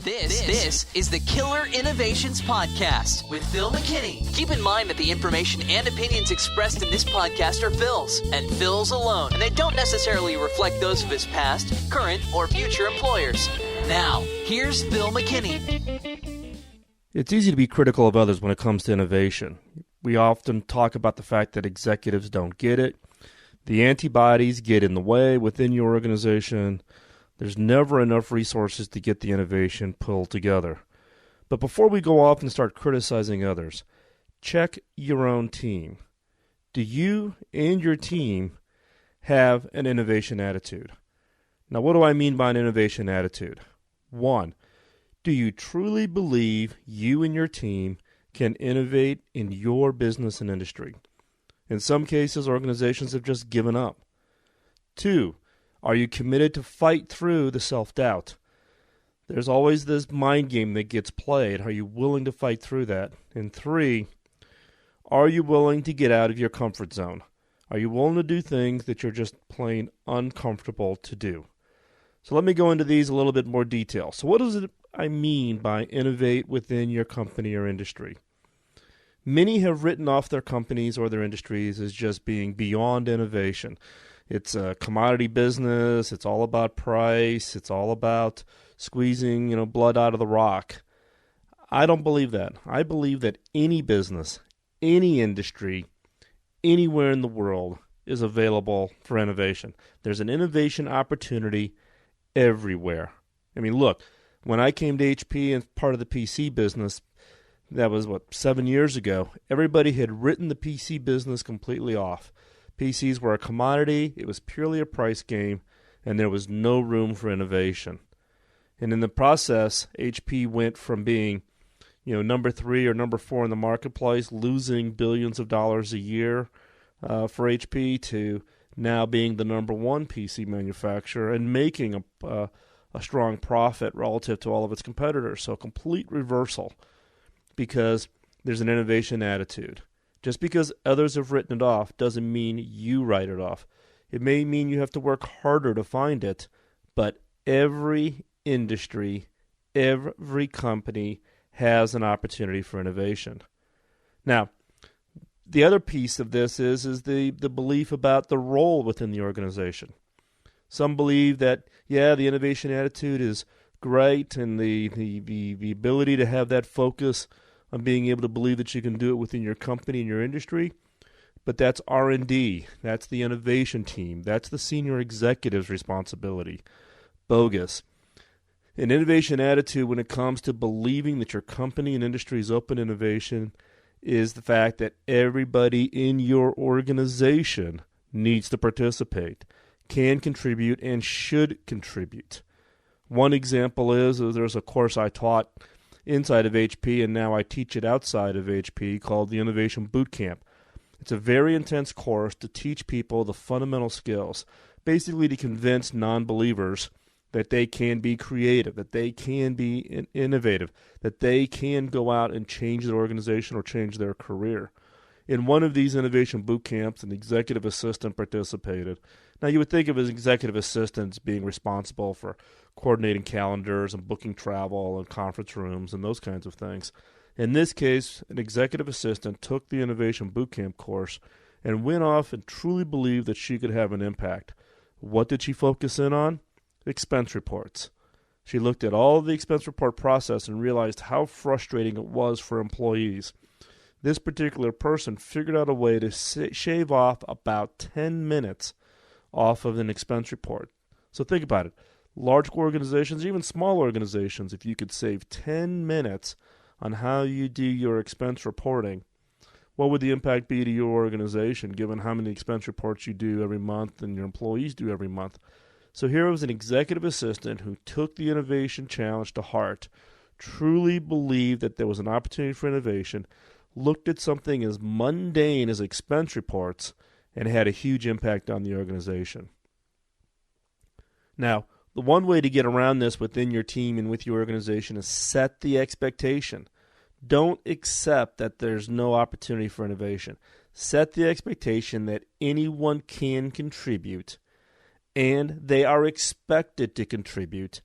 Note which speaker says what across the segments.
Speaker 1: This is the Killer Innovations Podcast with Phil McKinney. Keep in mind that the information and opinions expressed in this podcast are Phil's, and Phil's alone, and they don't necessarily reflect those of his past, current, or future employers. Now, here's Phil McKinney.
Speaker 2: It's easy to be critical of others when it comes to innovation. We often talk about the fact that executives don't get it. The antibodies get in the way within your organization. There's never enough resources to get the innovation pulled together. But before we go off and start criticizing others, check your own team. Do you and your team have an innovation attitude? Now, what do I mean by an innovation attitude? 1, do you truly believe you and your team can innovate in your business and industry? In some cases, organizations have just given up. 2, are you committed to fight through the self-doubt? There's always this mind game that gets played. Are you willing to fight through that? And 3, are you willing to get out of your comfort zone? Are you willing to do things that you're just plain uncomfortable to do? So let me go into these a little bit more detail. So what does I mean by innovate within your company or industry? Many have written off their companies or their industries as just being beyond innovation. It's a commodity business. It's all about price. It's all about squeezing, blood out of the rock. I don't believe that. I believe that any business, any industry, anywhere in the world is available for innovation. There's an innovation opportunity everywhere. I mean, look, when I came to HP and part of the PC business, that was, 7 years ago, everybody had written the PC business completely off. PCs were a commodity, it was purely a price game, and there was no room for innovation. And in the process, HP went from being, number 3 or number 4 in the marketplace, losing billions of dollars a year for HP, to now being the number 1 PC manufacturer and making a strong profit relative to all of its competitors. So a complete reversal because there's an innovation attitude. Just because others have written it off doesn't mean you write it off. It may mean you have to work harder to find it, but every industry, every company has an opportunity for innovation. Now, the other piece of this is the belief about the role within the organization. Some believe that, the innovation attitude is great and the ability to have that focus on being able to believe that you can do it within your company and your industry, but that's R&D. That's the innovation team. That's the senior executive's responsibility. Bogus. An innovation attitude when it comes to believing that your company and industry is open to innovation is the fact that everybody in your organization needs to participate, can contribute, and should contribute. One example is there's a course I taught inside of HP, and now I teach it outside of HP, called the Innovation Bootcamp. It's a very intense course to teach people the fundamental skills, basically to convince non-believers that they can be creative, that they can be innovative, that they can go out and change their organization or change their career. In one of these innovation boot camps, an executive assistant participated. Now, you would think of as executive assistants being responsible for coordinating calendars and booking travel and conference rooms and those kinds of things. In this case, an executive assistant took the innovation boot camp course and went off and truly believed that she could have an impact. What did she focus in on? Expense reports. She looked at all of the expense report process and realized how frustrating it was for employees. This particular person figured out a way to shave off about 10 minutes off of an expense report. So think about it. Large organizations, even small organizations, if you could save 10 minutes on how you do your expense reporting, what would the impact be to your organization given how many expense reports you do every month and your employees do every month? So here was an executive assistant who took the innovation challenge to heart, truly believed that there was an opportunity for innovation, looked at something as mundane as expense reports, and had a huge impact on the organization. Now, the one way to get around this within your team and with your organization is set the expectation. Don't accept that there's no opportunity for innovation. Set the expectation that anyone can contribute, and they are expected to contribute,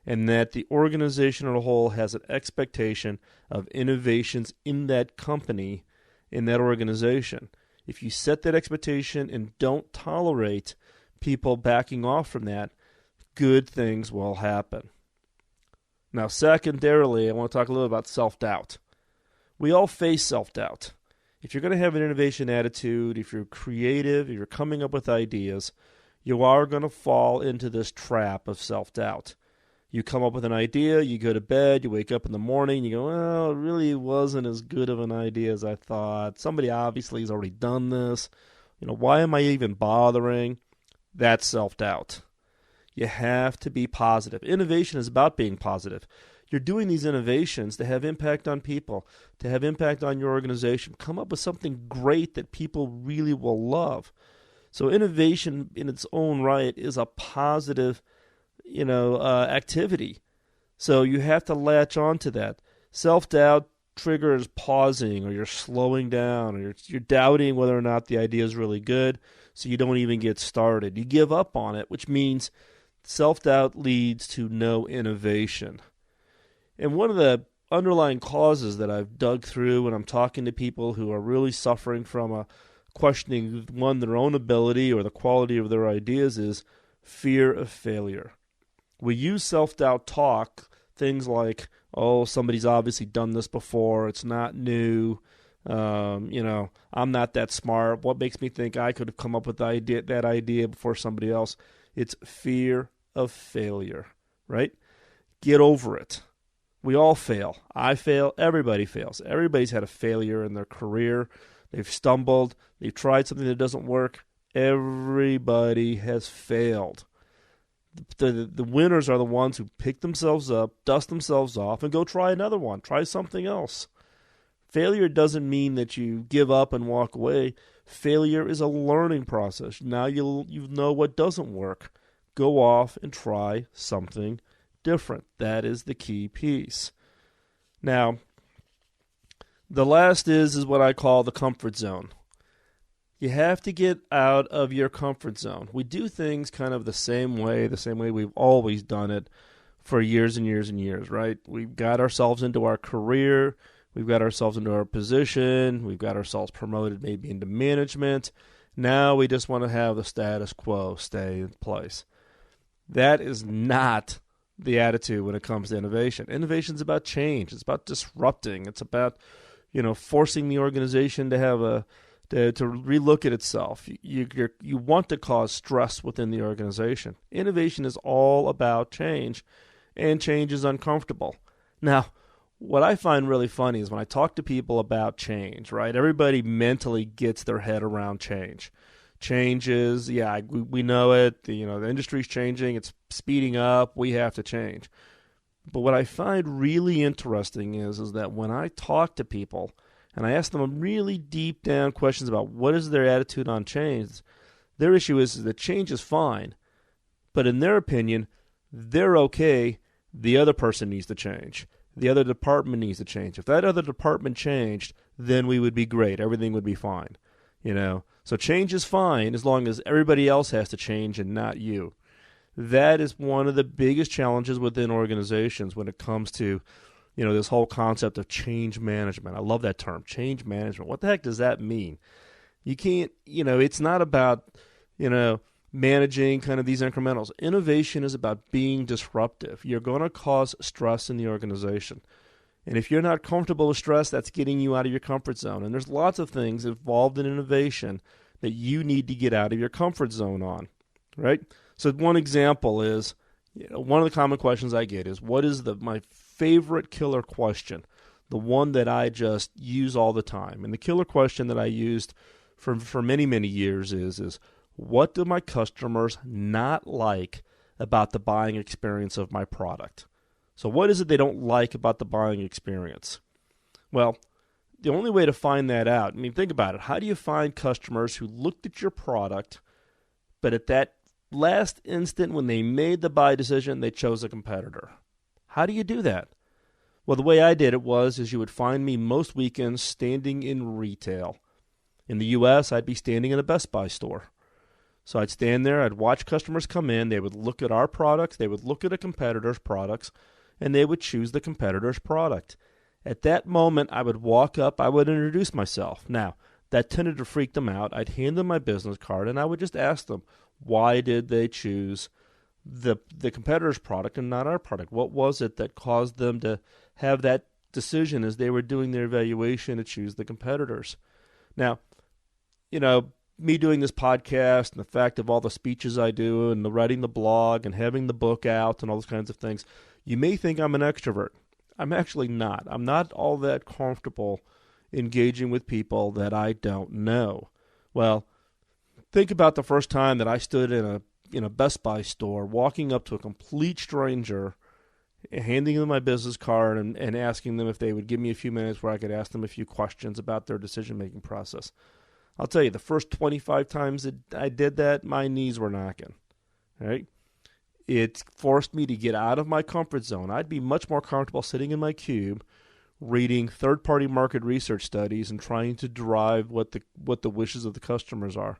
Speaker 2: and that the organization as a whole has an expectation of innovations in that company, in that organization. If you set that expectation and don't tolerate people backing off from that, good things will happen. Now, secondarily, I want to talk a little about self-doubt. We all face self-doubt. If you're going to have an innovation attitude, if you're creative, if you're coming up with ideas, you are going to fall into this trap of self-doubt. You come up with an idea, you go to bed, you wake up in the morning, you go, well, it really wasn't as good of an idea as I thought. Somebody obviously has already done this. Why am I even bothering? That's self-doubt. You have to be positive. Innovation is about being positive. You're doing these innovations to have impact on people, to have impact on your organization. Come up with something great that people really will love. So innovation in its own right is a positive activity. So you have to latch on to that. Self-doubt triggers pausing, or you're slowing down, or you're doubting whether or not the idea is really good, so you don't even get started. You give up on it, which means self-doubt leads to no innovation. And one of the underlying causes that I've dug through when I'm talking to people who are really suffering from questioning, one, their own ability or the quality of their ideas is fear of failure. We use self-doubt talk, things like, oh, somebody's obviously done this before, it's not new, I'm not that smart, what makes me think I could have come up with that idea before somebody else? It's fear of failure, right? Get over it. We all fail. I fail. Everybody fails. Everybody's had a failure in their career. They've stumbled. They've tried something that doesn't work. Everybody has failed. The winners are the ones who pick themselves up, dust themselves off, and go try another one. Try something else. Failure doesn't mean that you give up and walk away. Failure is a learning process. Now you know what doesn't work. Go off and try something different. That is the key piece. Now, the last is what I call the comfort zone. You have to get out of your comfort zone. We do things kind of the same way we've always done it for years and years and years, right? We've got ourselves into our career. We've got ourselves into our position. We've got ourselves promoted maybe into management. Now we just want to have the status quo stay in place. That is not the attitude when it comes to innovation. Innovation is about change. It's about disrupting. It's about, forcing the organization to have to relook at itself. You want to cause stress within the organization. Innovation is all about change, and change is uncomfortable. Now, what I find really funny is when I talk to people about change, right? Everybody mentally gets their head around change. Change is, we know it. The industry's changing. It's speeding up. We have to change. But what I find really interesting is that when I talk to people and I ask them really deep down questions about what is their attitude on change, their issue is that change is fine. But in their opinion, they're okay. The other person needs to change. The other department needs to change. If that other department changed, then we would be great. Everything would be fine. So change is fine as long as everybody else has to change and not you. That is one of the biggest challenges within organizations when it comes to, this whole concept of change management. I love that term, change management. What the heck does that mean? You can't, it's not about, managing kind of these incrementals. Innovation is about being disruptive. You're going to cause stress in the organization. And if you're not comfortable with stress, that's getting you out of your comfort zone. And there's lots of things involved in innovation that you need to get out of your comfort zone on, right? So one example is, one of the common questions I get is, what is my favorite killer question? The one that I just use all the time. And the killer question that I used for many, many years is what do my customers not like about the buying experience of my product? So what is it they don't like about the buying experience? Well, the only way to find that out, think about it. How do you find customers who looked at your product, but at that last instant when they made the buy decision, they chose a competitor? How do you do that? Well, the way I did it is you would find me most weekends standing in retail. In the U.S., I'd be standing in a Best Buy store. So I'd stand there, I'd watch customers come in, they would look at our products, they would look at a competitor's products, and they would choose the competitor's product. At that moment, I would walk up, I would introduce myself. Now, that tended to freak them out. I'd hand them my business card, and I would just ask them, why did they choose the competitor's product and not our product? What was it that caused them to have that decision as they were doing their evaluation to choose the competitors? Now, me doing this podcast and the fact of all the speeches I do and the writing the blog and having the book out and all those kinds of things, you may think I'm an extrovert. I'm actually not. I'm not all that comfortable engaging with people that I don't know. Well, think about the first time that I stood in a Best Buy store, walking up to a complete stranger, handing them my business card and asking them if they would give me a few minutes where I could ask them a few questions about their decision-making process. I'll tell you, the first 25 times that I did that, my knees were knocking. Right? It forced me to get out of my comfort zone. I'd be much more comfortable sitting in my cube, reading third-party market research studies and trying to derive what the wishes of the customers are.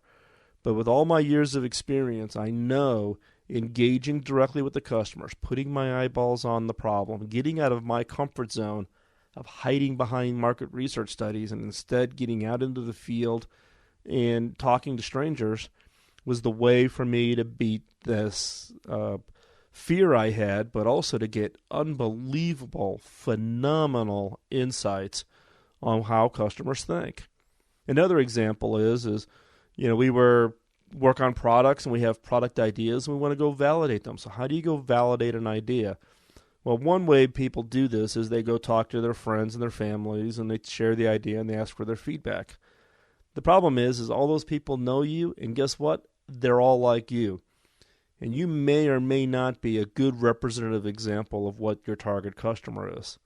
Speaker 2: But with all my years of experience, I know engaging directly with the customers, putting my eyeballs on the problem, getting out of my comfort zone of hiding behind market research studies and instead getting out into the field and talking to strangers was the way for me to beat this fear I had, but also to get unbelievable, phenomenal insights on how customers think. Another example is we work on products and we have product ideas and we want to go validate them. So how do you go validate an idea? Well, one way people do this is they go talk to their friends and their families and they share the idea and they ask for their feedback. The problem is all those people know you, and guess what? They're all like you. And you may or may not be a good representative example of what your target customer is.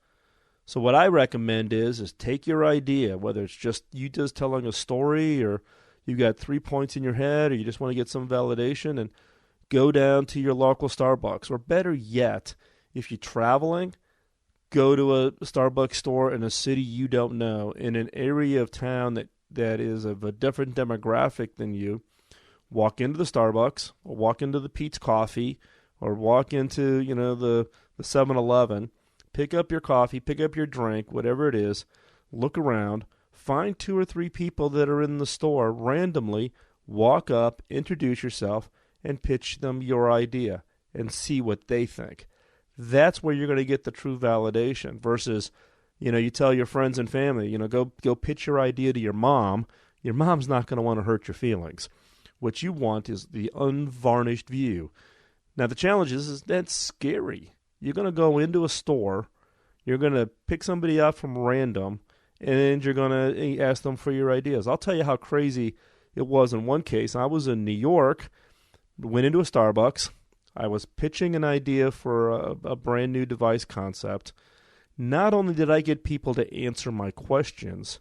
Speaker 2: So what I recommend is take your idea, whether it's just you just telling a story or you've got 3 points in your head or you just want to get some validation, and go down to your local Starbucks. Or better yet, if you're traveling, go to a Starbucks store in a city you don't know, in an area of town that is of a different demographic than you. Walk into the Starbucks, or walk into the Pete's Coffee, or walk into the 7-Eleven, pick up your coffee, pick up your drink, whatever it is, look around, find 2 or 3 people that are in the store randomly, walk up, introduce yourself, and pitch them your idea and see what they think. That's where you're going to get the true validation versus, you tell your friends and family, go pitch your idea to your mom. Your mom's not going to want to hurt your feelings. What you want is the unvarnished view. Now, the challenge is that's scary. You're going to go into a store, you're going to pick somebody out from random, and you're going to ask them for your ideas. I'll tell you how crazy it was in one case. I was in New York, went into a Starbucks. I was pitching an idea for a brand new device concept. Not only did I get people to answer my questions,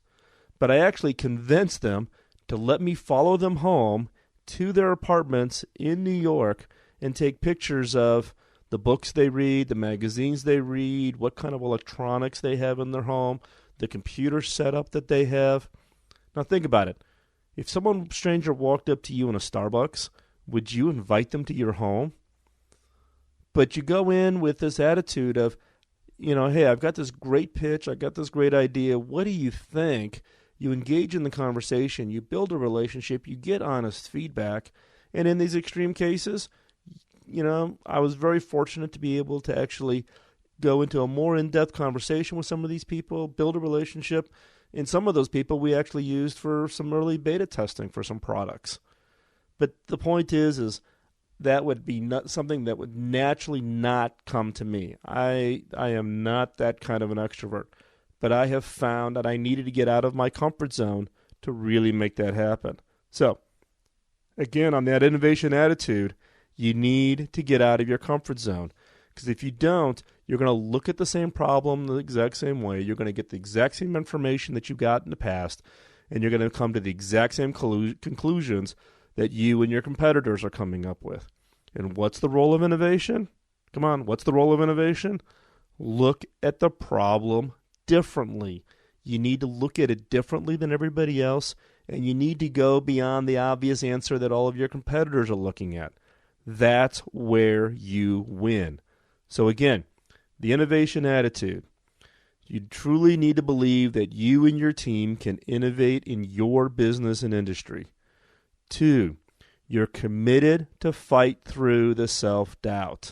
Speaker 2: but I actually convinced them to let me follow them home to their apartments in New York and take pictures of the books they read, the magazines they read, what kind of electronics they have in their home, the computer setup that they have. Now think about it. If someone stranger walked up to you in a Starbucks, would you invite them to your home? But you go in with this attitude of, hey, I've got this great pitch, I've got this great idea, what do you think? You engage in the conversation, you build a relationship, you get honest feedback, and in these extreme cases, I was very fortunate to be able to actually go into a more in-depth conversation with some of these people, build a relationship, and some of those people we actually used for some early beta testing for some products. But the point is that would be not something that would naturally not come to me. I am not that kind of an extrovert. But I have found that I needed to get out of my comfort zone to really make that happen. So, again, on that innovation attitude, you need to get out of your comfort zone. Because if you don't, you're going to look at the same problem the exact same way. You're going to get the exact same information that you got in the past, and you're going to come to the exact same conclusions that you and your competitors are coming up with. And what's the role of innovation? Come on, what's the role of innovation? Look at the problem differently. You need to look at it differently than everybody else and you need to go beyond the obvious answer that all of your competitors are looking at. That's where you win. So again, the innovation attitude. You truly need to believe that you and your team can innovate in your business and industry. 2, you're committed to fight through the self-doubt.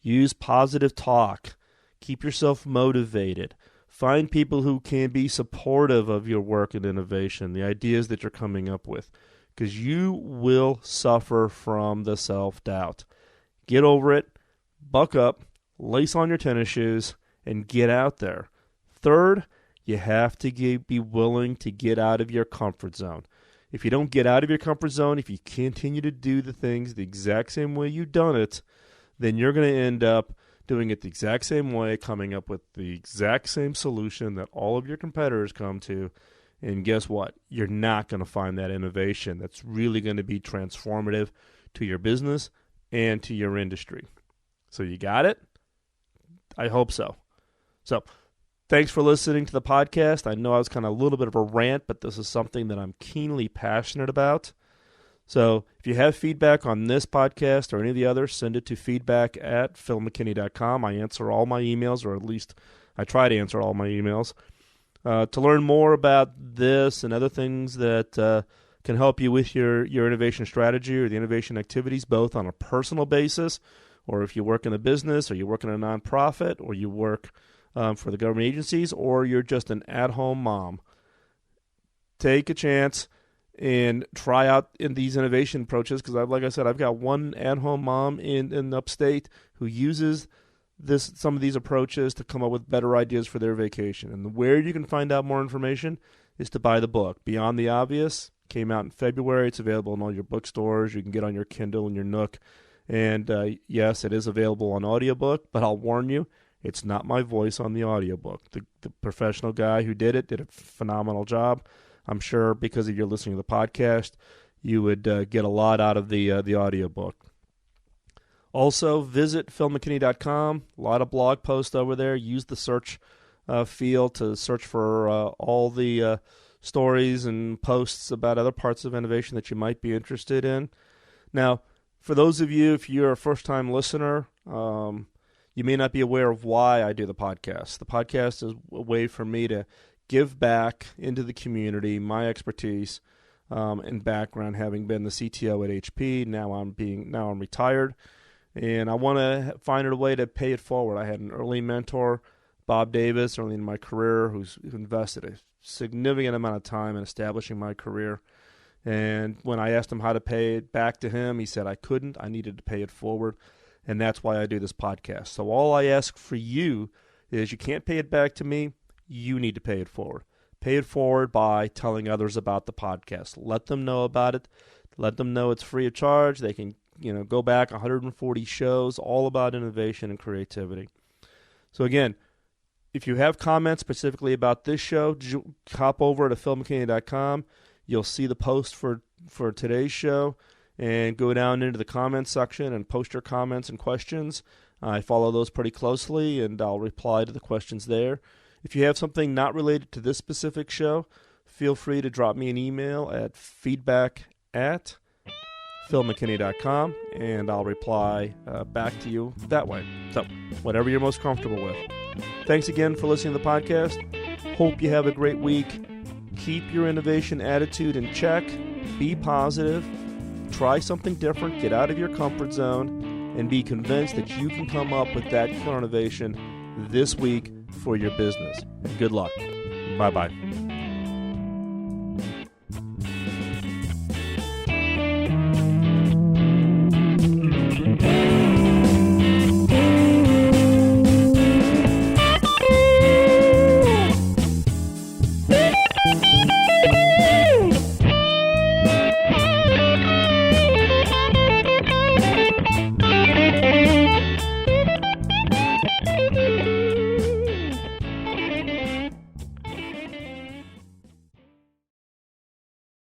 Speaker 2: Use positive talk. Keep yourself motivated. Find people who can be supportive of your work and innovation, the ideas that you're coming up with, because you will suffer from the self-doubt. Get over it, buck up, lace on your tennis shoes, and get out there. 3rd, you have to be willing to get out of your comfort zone. If you don't get out of your comfort zone, if you continue to do the things the exact same way you've done it, then you're going to end up doing it the exact same way, coming up with the exact same solution that all of your competitors come to. And guess what? You're not going to find that innovation that's really going to be transformative to your business and to your industry. So you got it? I hope so. So thanks for listening to the podcast. I know I was kind of a little bit of a rant, but this is something that I'm keenly passionate about. So if you have feedback on this podcast or any of the others, send it to feedback@philmckinney.com. I answer all my emails, or at least I try to answer all my emails. To learn more about this and other things that can help you with your innovation strategy or the innovation activities, both on a personal basis, or if you work in a business, or you work in a nonprofit, or you work for the government agencies, or you're just an at-home mom, take a chance and try out in these innovation approaches, because like I said, I've got one at-home mom in upstate who uses some of these approaches to come up with better ideas for their vacation. And where you can find out more information is to buy the book. Beyond the Obvious came out in February. It's available in all your bookstores. You can get on your Kindle and your Nook. And yes, it is available on audiobook, but I'll warn you, it's not my voice on the audiobook. The professional guy who did it did a phenomenal job. I'm sure because of your listening to the podcast, you would get a lot out of the audiobook. Also, visit philmckinney.com. A lot of blog posts over there. Use the search field to search for all the stories and posts about other parts of innovation that you might be interested in. Now, for those of you, if you're a first-time listener, you may not be aware of why I do the podcast. The podcast is a way for me to give back into the community my expertise and background, having been the CTO at HP. Now I'm retired, and I want to find a way to pay it forward. I had an early mentor, Bob Davis, early in my career, who invested a significant amount of time in establishing my career. And when I asked him how to pay it back to him, he said I couldn't. I needed to pay it forward. And that's why I do this podcast. So all I ask for you is, you can't pay it back to me. You need to pay it forward. Pay it forward by telling others about the podcast. Let them know about it. Let them know it's free of charge. They can go back 140 shows, all about innovation and creativity. So again, if you have comments specifically about this show, hop over to philmckinney.com. You'll see the post for today's show, and go down into the comments section and post your comments and questions. I follow those pretty closely, and I'll reply to the questions there. If you have something not related to this specific show, feel free to drop me an email at feedback@philmckinney.com, and I'll reply back to you that way. So whatever you're most comfortable with. Thanks again for listening to the podcast. Hope you have a great week. Keep your innovation attitude in check. Be positive. Try something different. Get out of your comfort zone, and be convinced that you can come up with that killer innovation this week for your business. And good luck. Bye-bye.